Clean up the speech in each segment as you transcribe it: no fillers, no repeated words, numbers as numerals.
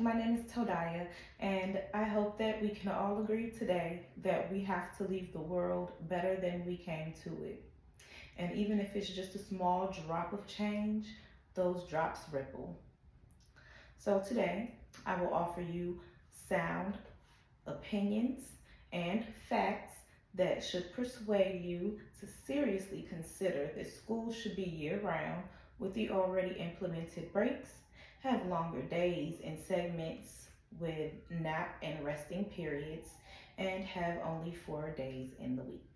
My name is Todaya, and I hope that we can all agree today that we have to leave the world better than we came to it. And even if it's just a small drop of change, those drops ripple. So today, I will offer you sound opinions and facts that should persuade you to seriously consider that school should be year round with the already implemented breaks, have longer days and segments with nap and resting periods, and have only 4 days in the week.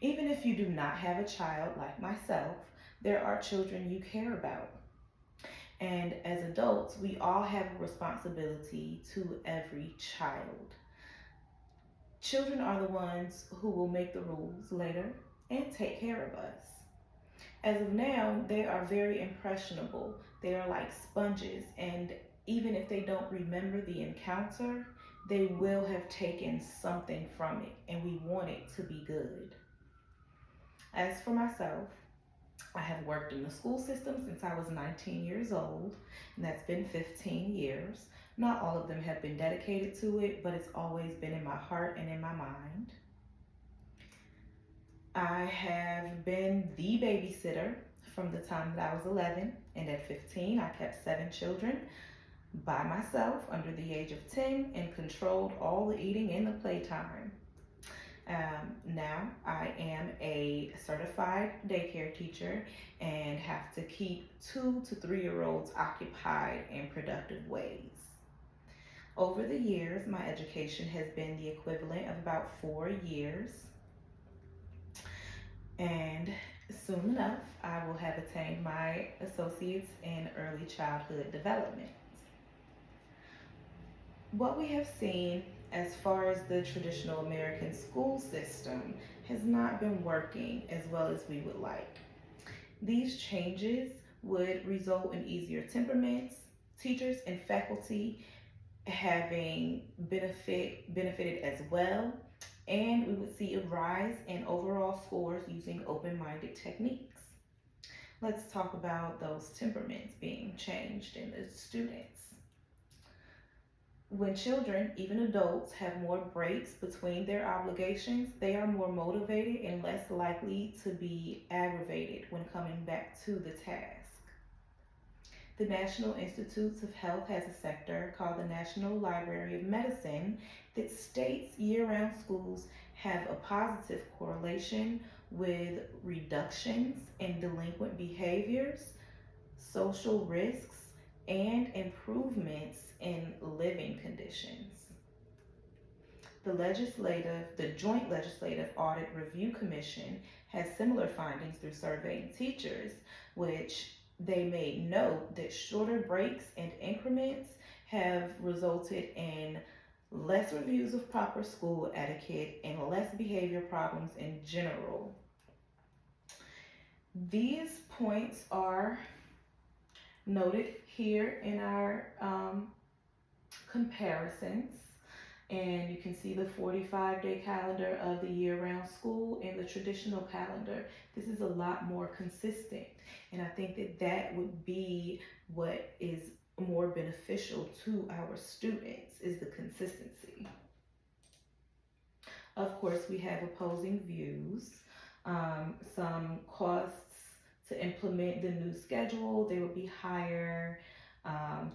Even if you do not have a child like myself, there are children you care about. And as adults, we all have a responsibility to every child. Children are the ones who will make the rules later and take care of us. As of now, they are very impressionable. They are like sponges, and even if they don't remember the encounter, they will have taken something from it, and we want it to be good. As for myself, I have worked in the school system since I was 19 years old, and that's been 15 years. Not all of them have been dedicated to it, but it's always been in my heart and in my mind. I have been the babysitter from the time that I was 11, and at 15, I kept 7 children by myself under the age of 10 and controlled all the eating and the playtime. Now I am a certified daycare teacher and have to keep 2 to 3 year olds occupied in productive ways. Over the years, my education has been the equivalent of about 4 years, and soon enough, I will have attained my associates in early childhood development. What we have seen as far as the traditional American school system has not been working as well as we would like. These changes would result in easier temperaments, teachers and faculty having benefited as well, and we would see a rise in overall scores using open-minded techniques. Let's talk about those temperaments being changed in the students. When children, even adults, have more breaks between their obligations, they are more motivated and less likely to be aggravated when coming back to the task. The National Institutes of Health has a sector called the National Library of Medicine that states year-round schools have a positive correlation with reductions in delinquent behaviors, social risks, and improvements in living conditions. The Joint Legislative Audit Review Commission has similar findings through surveying teachers, which they made note that shorter breaks and increments have resulted in less reviews of proper school etiquette and less behavior problems in general. These points are noted here in our comparisons, and you can see the 45-day calendar of the year-round school and the traditional calendar. This is a lot more consistent, and I think that that would be what is more beneficial to our students, is the consistency. Of course, we have opposing views. Some costs to implement the new schedule, they would be higher.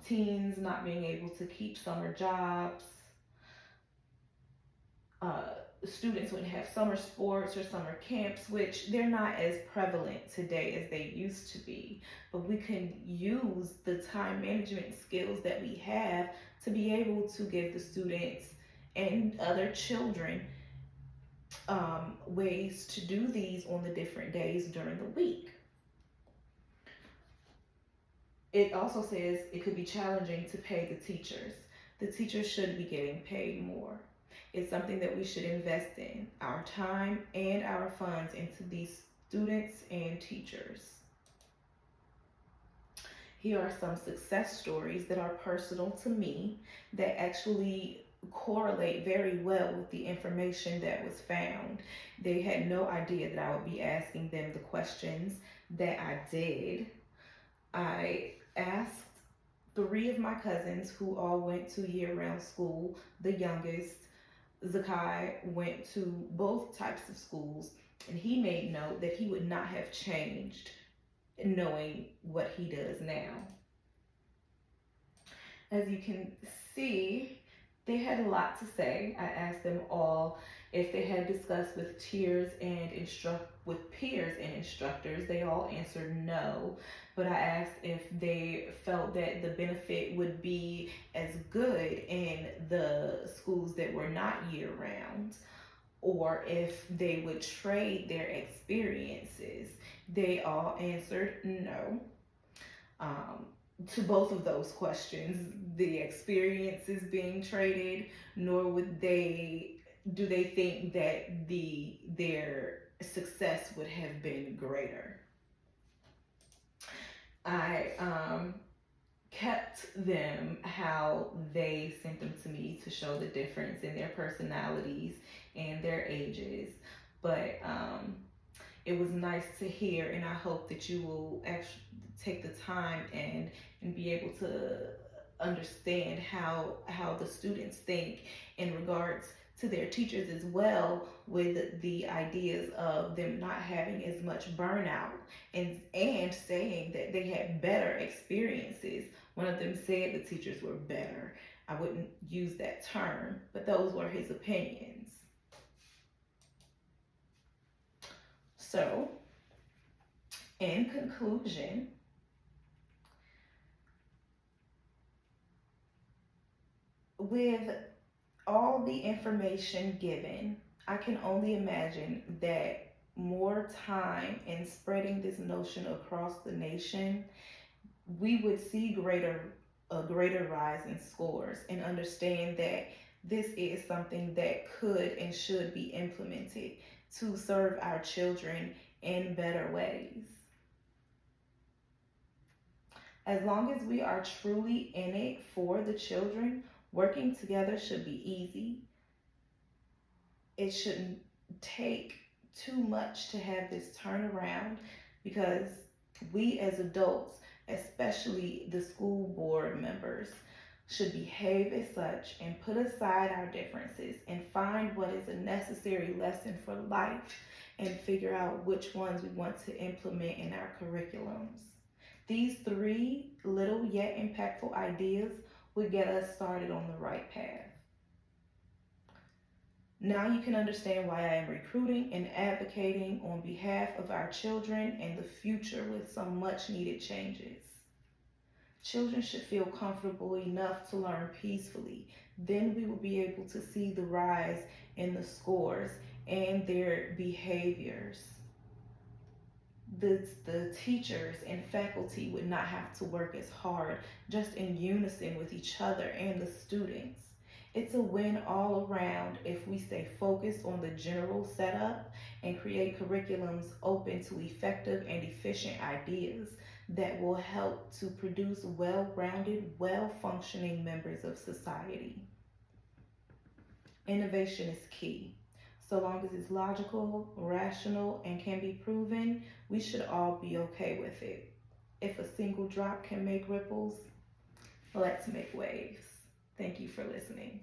Teens not being able to keep summer jobs. Students wouldn't have summer sports or summer camps, which they're not as prevalent today as they used to be. But we can use the time management skills that we have to be able to give the students and other children ways to do these on the different days during the week. It also says it could be challenging to pay the teachers. The teachers should be getting paid more. It's something that we should invest in, our time and our funds into these students and teachers. Here are some success stories that are personal to me that actually correlate very well with the information that was found. They had no idea that I would be asking them the questions that I did. I asked three of my cousins who all went to year-round school. The youngest, Zakai, went to both types of schools, and he made note that he would not have changed knowing what he does now. As you can see, they had a lot to say. I asked them all if they had discussed with peers and instructors. They all answered no, but I asked if they felt that the benefit would be as good in the schools that were not year round, or if they would trade their experiences. They all answered no. Um, to both of those questions, the experiences being traded, nor would they do they think that their success would have been greater. I kept them how they sent them to me to show the difference in their personalities and their ages, but it was nice to hear, and I hope that you will actually take the time and be able to understand how the students think in regards to their teachers as well, with the ideas of them not having as much burnout, and saying that they had better experiences. One of them said the teachers were better. I wouldn't use that term, but those were his opinions. So, in conclusion, with all the information given, I can only imagine that more time in spreading this notion across the nation, we would see a greater rise in scores, and understand that this is something that could and should be implemented to serve our children in better ways. As long as we are truly in it for the children, working together should be easy. It shouldn't take too much to have this turnaround, because we as adults, especially the school board members, should behave as such and put aside our differences and find what is a necessary lesson for life, and figure out which ones we want to implement in our curriculums. These three little yet impactful ideas would get us started on the right path. Now you can understand why I am recruiting and advocating on behalf of our children and the future with some much needed changes. Children should feel comfortable enough to learn peacefully. Then we will be able to see the rise in the scores and their behaviors. The teachers and faculty would not have to work as hard, just in unison with each other and the students. It's a win all around if we stay focused on the general setup and create curriculums open to effective and efficient ideas that will help to produce well-rounded, well-functioning members of society. Innovation is key. So long as it's logical, rational, and can be proven, we should all be okay with it. If a single drop can make ripples, let's make waves. Thank you for listening.